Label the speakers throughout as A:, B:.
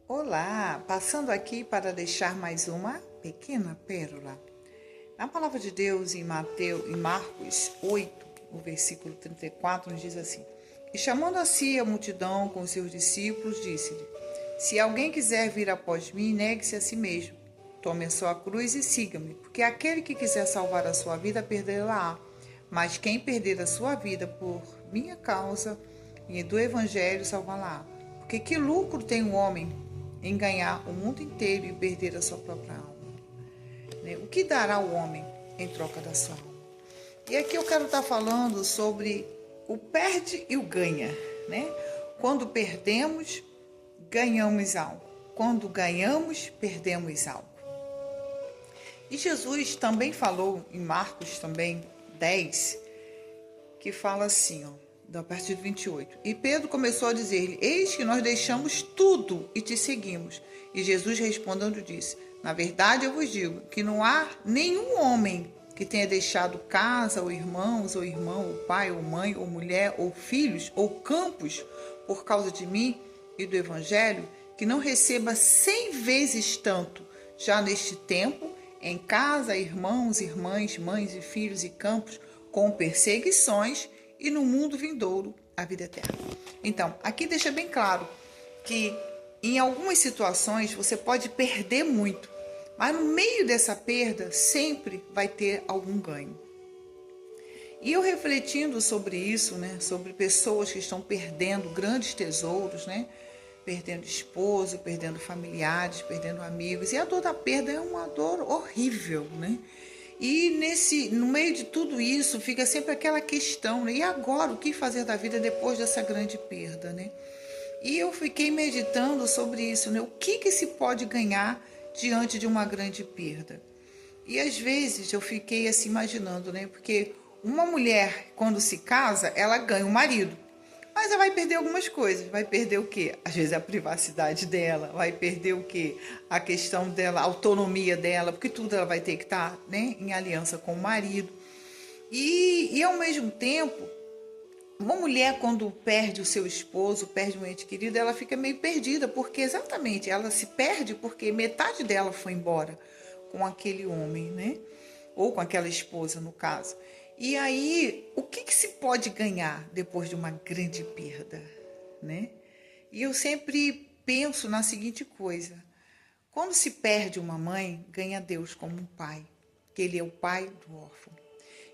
A: Olá, passando aqui para deixar mais uma pequena pérola. Na palavra de Deus em Marcos 8, o versículo 34, nos diz assim: E chamando a si a multidão com os seus discípulos, disse-lhe: Se alguém quiser vir após mim, negue-se a si mesmo. Tome a sua cruz e siga-me, porque aquele que quiser salvar a sua vida, perdê-la-á. Mas quem perder a sua vida por minha causa e do evangelho, salvá-la-á. Porque que lucro tem o homem em ganhar o mundo inteiro e perder a sua própria alma? O que dará o homem em troca da sua alma? E aqui eu quero estar falando sobre o perde e o ganha, né? Quando perdemos, ganhamos algo. Quando ganhamos, perdemos algo. E Jesus também falou em Marcos 10, que fala assim, a partir do 28. E Pedro começou a dizer-lhe: Eis que nós deixamos tudo e te seguimos. E Jesus respondendo disse: Na verdade eu vos digo que não há nenhum homem que tenha deixado casa, ou irmãos, ou irmão, ou pai, ou mãe, ou mulher, ou filhos, ou campos, por causa de mim e do evangelho, que não receba 100 vezes tanto, já neste tempo, em casa, irmãos, irmãs, mães e filhos e campos, com perseguições, e no mundo vindouro a vida eterna. Então, aqui deixa bem claro que em algumas situações você pode perder muito, mas no meio dessa perda sempre vai ter algum ganho. E eu refletindo sobre isso, sobre pessoas que estão perdendo grandes tesouros, perdendo esposo, perdendo familiares, perdendo amigos, e a dor da perda é uma dor horrível, E no meio de tudo isso fica sempre aquela questão, e agora o que fazer da vida depois dessa grande perda, E eu fiquei meditando sobre isso, o que se pode ganhar diante de uma grande perda? E às vezes eu fiquei assim imaginando, porque uma mulher quando se casa, ela ganha um marido. Mas ela vai perder algumas coisas. Vai perder o quê? Às vezes a privacidade dela. Vai perder o quê? A questão dela, a autonomia dela. Porque tudo ela vai ter que estar em aliança com o marido. E ao mesmo tempo, uma mulher quando perde o seu esposo, perde um ente querido, ela fica meio perdida. Porque exatamente, ela se perde porque metade dela foi embora com aquele homem, Ou com aquela esposa, no caso. E aí, o que se pode ganhar depois de uma grande perda, E eu sempre penso na seguinte coisa: quando se perde uma mãe, ganha Deus como um pai, que ele é o pai do órfão.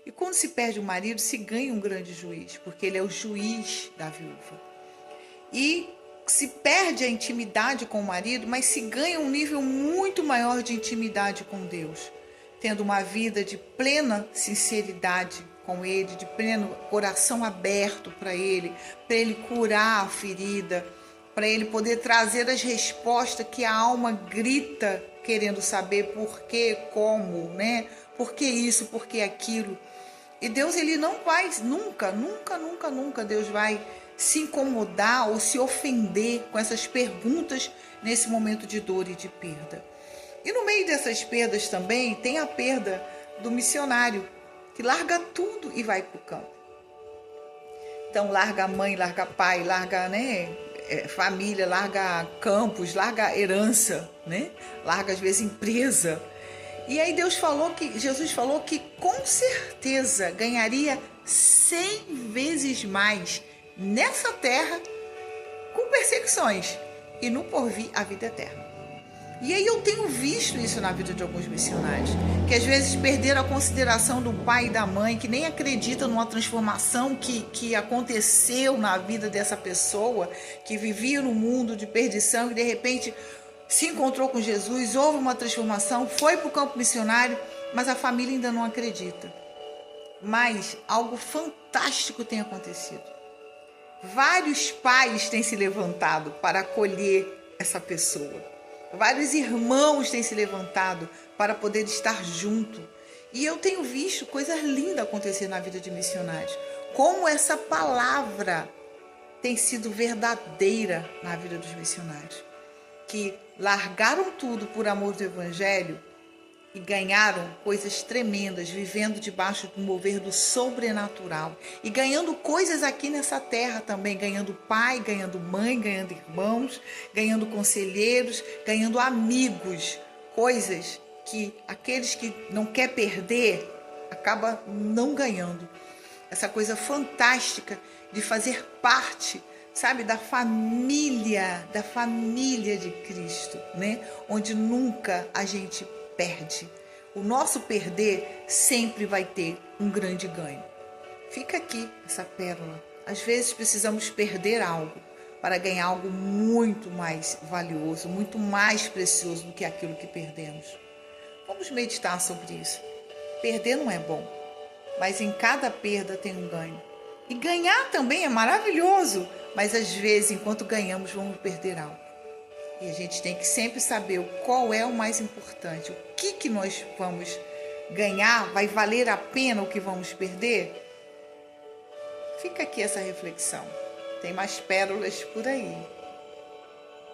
A: E quando se perde um marido, se ganha um grande juiz, porque ele é o juiz da viúva. E se perde a intimidade com o marido, mas se ganha um nível muito maior de intimidade com Deus, tendo uma vida de plena sinceridade com Ele, de pleno coração aberto para Ele curar a ferida, para Ele poder trazer as respostas que a alma grita querendo saber por quê, como, Por que isso, por que aquilo. E Deus, Ele não vai, nunca, Deus vai se incomodar ou se ofender com essas perguntas nesse momento de dor e de perda. E no meio dessas perdas também tem a perda do missionário, que larga tudo e vai para o campo. Então larga a mãe, larga pai, larga família, larga campos, larga herança, Larga às vezes empresa. E aí Jesus falou que com certeza ganharia 100 vezes mais nessa terra com perseguições e no porvir a vida eterna. E aí eu tenho visto isso na vida de alguns missionários, que às vezes perderam a consideração do pai e da mãe, que nem acreditam numa transformação que aconteceu na vida dessa pessoa, que vivia num mundo de perdição e de repente se encontrou com Jesus, houve uma transformação, foi para o campo missionário, mas a família ainda não acredita. Mas algo fantástico tem acontecido. Vários pais têm se levantado para acolher essa pessoa. Vários irmãos têm se levantado para poder estar junto. E eu tenho visto coisas lindas acontecer na vida de missionários. Como essa palavra tem sido verdadeira na vida dos missionários. Que largaram tudo por amor do evangelho e ganharam coisas tremendas, vivendo debaixo do mover do sobrenatural e ganhando coisas aqui nessa terra também, ganhando pai, ganhando mãe, ganhando irmãos, ganhando conselheiros, ganhando amigos, coisas que aqueles que não quer perder acaba não ganhando. Essa coisa fantástica de fazer parte, sabe, da família de Cristo, né? Onde nunca a gente perde. O nosso perder sempre vai ter um grande ganho. Fica aqui essa pérola. Às vezes precisamos perder algo para ganhar algo muito mais valioso, muito mais precioso do que aquilo que perdemos. Vamos meditar sobre isso. Perder não é bom, mas em cada perda tem um ganho. E ganhar também é maravilhoso, mas às vezes, enquanto ganhamos, vamos perder algo. E a gente tem que sempre saber qual é o mais importante, o que nós vamos ganhar, vai valer a pena o que vamos perder? Fica aqui essa reflexão. Tem mais pérolas por aí.